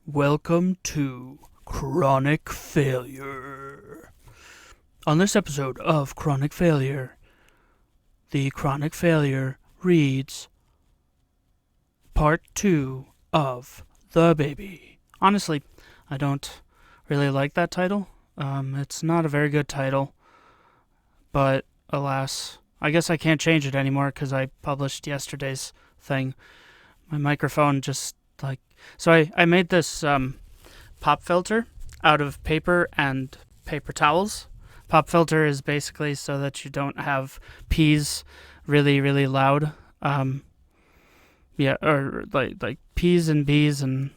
Welcome to Chronic Failure. On this episode of Chronic Failure, the Chronic Failure reads Part 2 of The Baby. Honestly, I don't really like that title. It's not a very good title, but alas, I guess I can't change it anymore because I published yesterday's thing. My microphone just So I made this pop filter out of paper and paper towels. Pop filter is basically so that you don't have peas really, really loud. Or like peas and bees and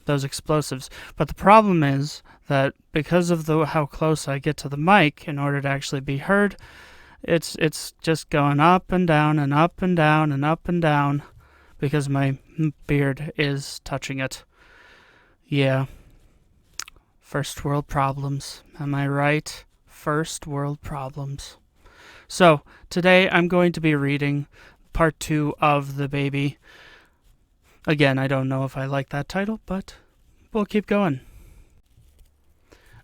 those explosives. But the problem is that because of how close I get to the mic in order to actually be heard, it's just going up and down and up and down and up and down because my beard is touching it. Yeah. First world problems. Am I right? First world problems. So, today I'm going to be reading part 2 of The Baby. Again, I don't know if I like that title, but we'll keep going.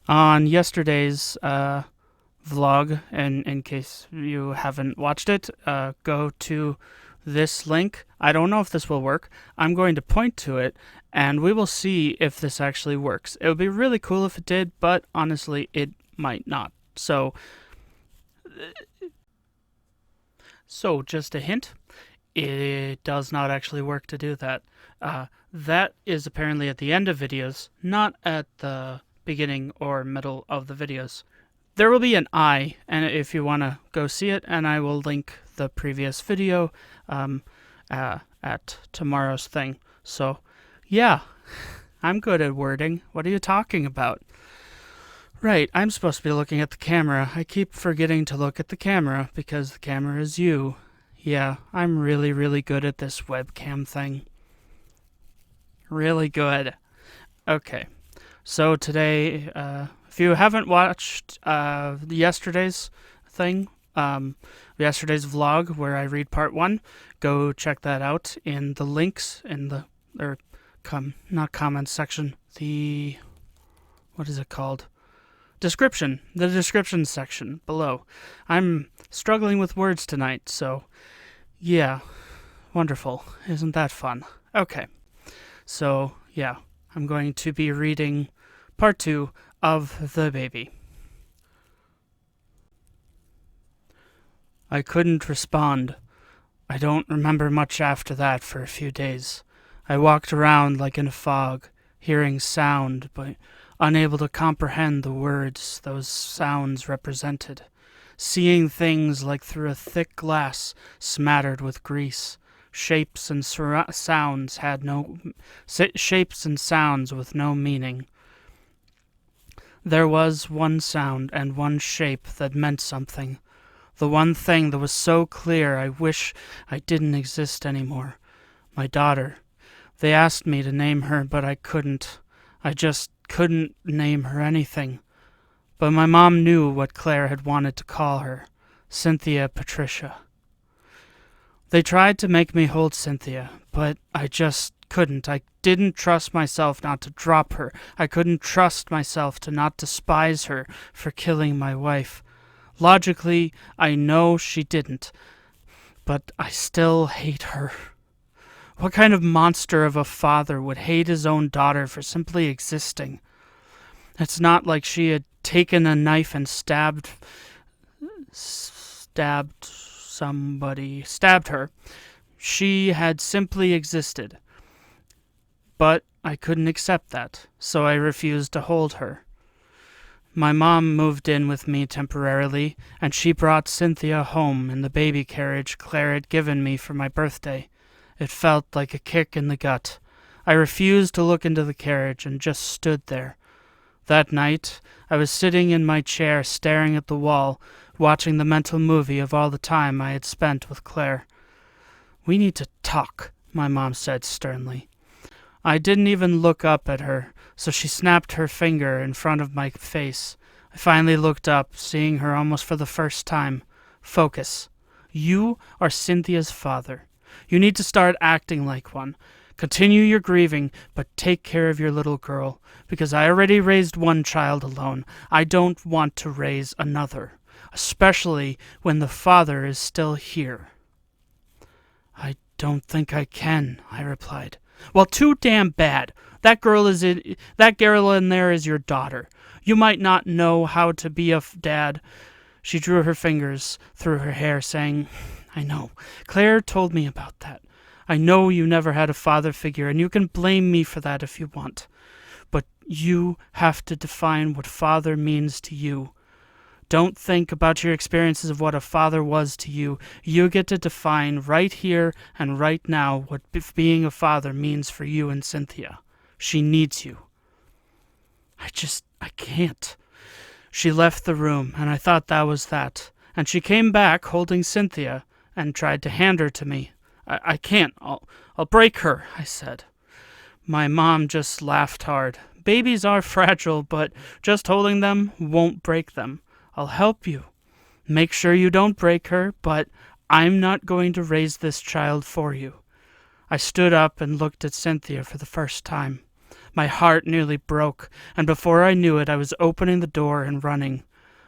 On yesterday's vlog, and in case you haven't watched it, go to this link. I don't know if this will work. I'm going to point to it, and we will see if this actually works. It would be really cool if it did, but honestly, it might not. So just a hint, it does not actually work to do that. That is apparently at the end of videos, not at the beginning or middle of the videos. There will be an I, and if you want to go see it, and I will link the previous video at tomorrow's thing. So, yeah, I'm good at wording. What are you talking about? Right, I'm supposed to be looking at the camera. I keep forgetting to look at the camera because the camera is you. Yeah, I'm really, really good at this webcam thing. Really good. Okay, so today, if you haven't watched yesterday's thing, yesterday's vlog where I read part 1, go check that out in the links in the, not comments section, what is it called? Description. The description section below. I'm struggling with words tonight, so yeah, wonderful. Isn't that fun? Okay, so yeah, I'm going to be reading part 2 of The Baby. I couldn't respond. I don't remember much after that for a few days. I walked around like in a fog, hearing sound, but unable to comprehend the words those sounds represented. Seeing things like through a thick glass smattered with grease. Shapes and sounds with no meaning. There was one sound and one shape that meant something. The one thing that was so clear I wish I didn't exist anymore. My daughter. They asked me to name her, but I couldn't. I just couldn't name her anything. But my mom knew what Claire had wanted to call her. Cynthia Patricia. They tried to make me hold Cynthia, but I just couldn't. I didn't trust myself not to drop her. I couldn't trust myself to not despise her for killing my wife. Logically, I know she didn't, but I still hate her. What kind of monster of a father would hate his own daughter for simply existing? It's not like she had taken a knife and stabbed her. She had simply existed. But I couldn't accept that, so I refused to hold her. My mom moved in with me temporarily, and she brought Cynthia home in the baby carriage Claire had given me for my birthday. It felt like a kick in the gut. I refused to look into the carriage and just stood there. That night, I was sitting in my chair staring at the wall, watching the mental movie of all the time I had spent with Claire. "We need to talk," my mom said sternly. I didn't even look up at her, so she snapped her finger in front of my face. I finally looked up, seeing her almost for the first time. "Focus. You are Cynthia's father. You need to start acting like one. Continue your grieving, but take care of your little girl, because I already raised one child alone. I don't want to raise another, especially when the father is still here." "I don't think I can," I replied. "Well, too damn bad. That girl in there is your daughter. You might not know how to be a dad." She drew her fingers through her hair, saying, "I know. Claire told me about that. I know you never had a father figure, and you can blame me for that if you want. But you have to define what father means to you. Don't think about your experiences of what a father was to you. You get to define right here and right now what being a father means for you and Cynthia. She needs you." I can't." She left the room, and I thought that was that. And she came back holding Cynthia and tried to hand her to me. I can't. I'll break her," I said. My mom just laughed hard. "Babies are fragile, but just holding them won't break them. I'll help you. Make sure you don't break her, but I'm not going to raise this child for you." I stood up and looked at Cynthia for the first time. My heart nearly broke, and before I knew it, I was opening the door and running.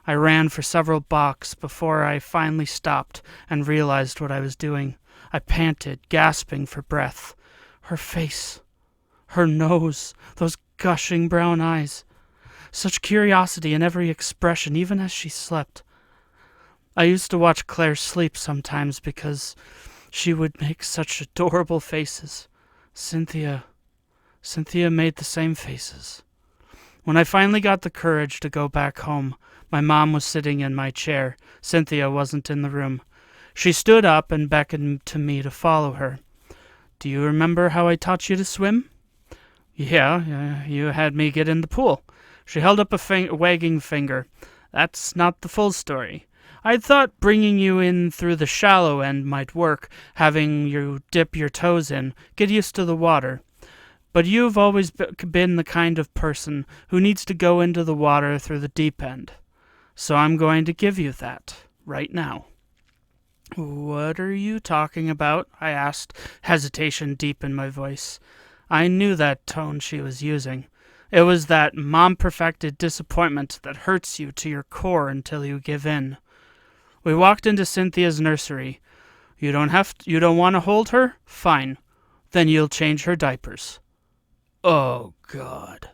I ran for several blocks before I finally stopped and realized what I was doing. I panted, gasping for breath. Her face, her nose, those gushing brown eyes. Such curiosity in every expression, even as she slept. I used to watch Claire sleep sometimes because she would make such adorable faces. Cynthia made the same faces. When I finally got the courage to go back home, my mom was sitting in my chair. Cynthia wasn't in the room. She stood up and beckoned to me to follow her. "Do you remember how I taught you to swim?" Yeah, you had me get in the pool." She held up a wagging finger. "That's not the full story. I thought bringing you in through the shallow end might work, having you dip your toes in, get used to the water. But you've always been the kind of person who needs to go into the water through the deep end. So I'm going to give you that, right now." "What are you talking about?" I asked, hesitation deep in my voice. I knew that tone she was using. It was that mom-perfected disappointment that hurts you to your core until you give in. We walked into Cynthia's nursery. You don't want to hold her? Fine. Then you'll change her diapers." Oh, God.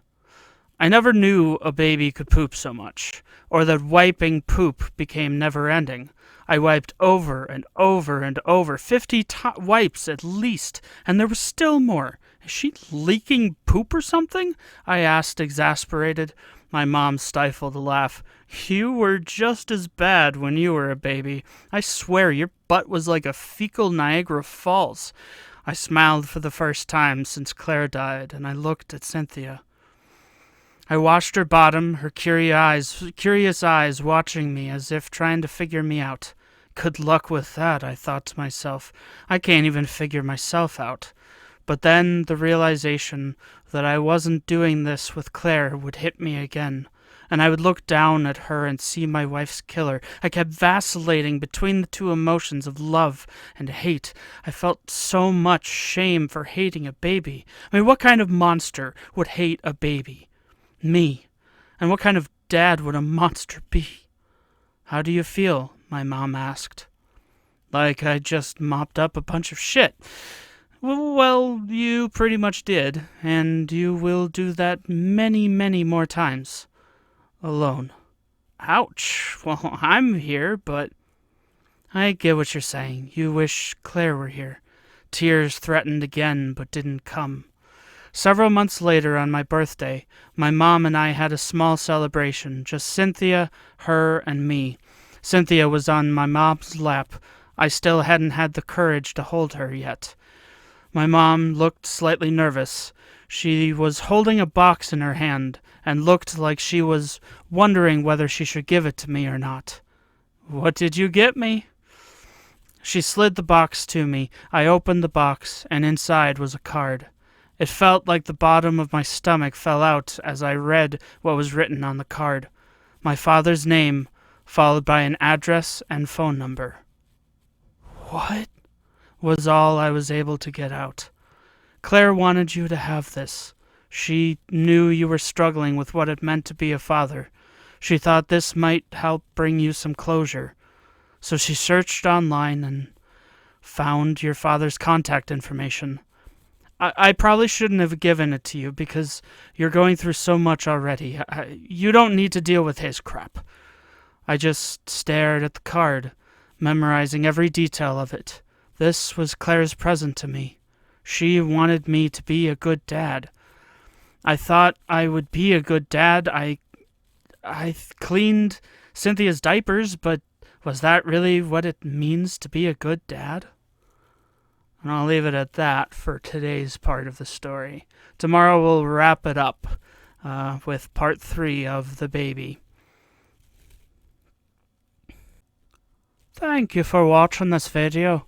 I never knew a baby could poop so much, or that wiping poop became never-ending. I wiped over and over and over, 50 wipes at least, and there was still more. "Is she leaking poop or something?" I asked, exasperated. My mom stifled a laugh. "You were just as bad when you were a baby. I swear your butt was like a fecal Niagara Falls." I smiled for the first time since Claire died, and I looked at Cynthia. I watched her bottom, her curious eyes watching me as if trying to figure me out. Good luck with that, I thought to myself. I can't even figure myself out. But then the realization that I wasn't doing this with Claire would hit me again, and I would look down at her and see my wife's killer. I kept vacillating between the two emotions of love and hate. I felt so much shame for hating a baby. I mean, what kind of monster would hate a baby? Me. And what kind of dad would a monster be? "How do you feel?" my mom asked. "Like I just mopped up a bunch of shit." "Well, you pretty much did, and you will do that many, many more times. Alone." "Ouch. Well, I'm here, but—" "I get what you're saying. You wish Claire were here." Tears threatened again, but didn't come. Several months later, on my birthday, my mom and I had a small celebration, just Cynthia, her, and me. Cynthia was on my mom's lap. I still hadn't had the courage to hold her yet. My mom looked slightly nervous. She was holding a box in her hand and looked like she was wondering whether she should give it to me or not. "What did you get me?" She slid the box to me. I opened the box, and inside was a card. It felt like the bottom of my stomach fell out as I read what was written on the card. My father's name, followed by an address and phone number. "What?" was all I was able to get out. Claire wanted you to have this. She knew you were struggling with what it meant to be a father. She thought this might help bring you some closure. So she searched online and found your father's contact information. I probably shouldn't have given it to you because you're going through so much already. You don't need to deal with his crap. I just stared at the card, memorizing every detail of it. This was Claire's present to me. She wanted me to be a good dad. I thought I would be a good dad. I cleaned Cynthia's diapers, but was that really what it means to be a good dad? And I'll leave it at that for today's part of the story. Tomorrow we'll wrap it up with part 3 of The Baby. Thank you for watching this video.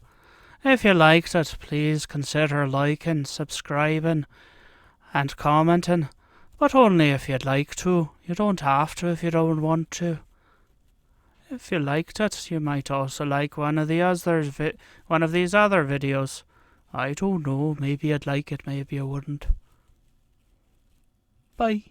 If you liked it, please consider liking, subscribing, and commenting. But only if you'd like to. You don't have to if you don't want to. If you liked it, you might also like one of these other videos. I don't know, maybe I'd like it, maybe I wouldn't. Bye.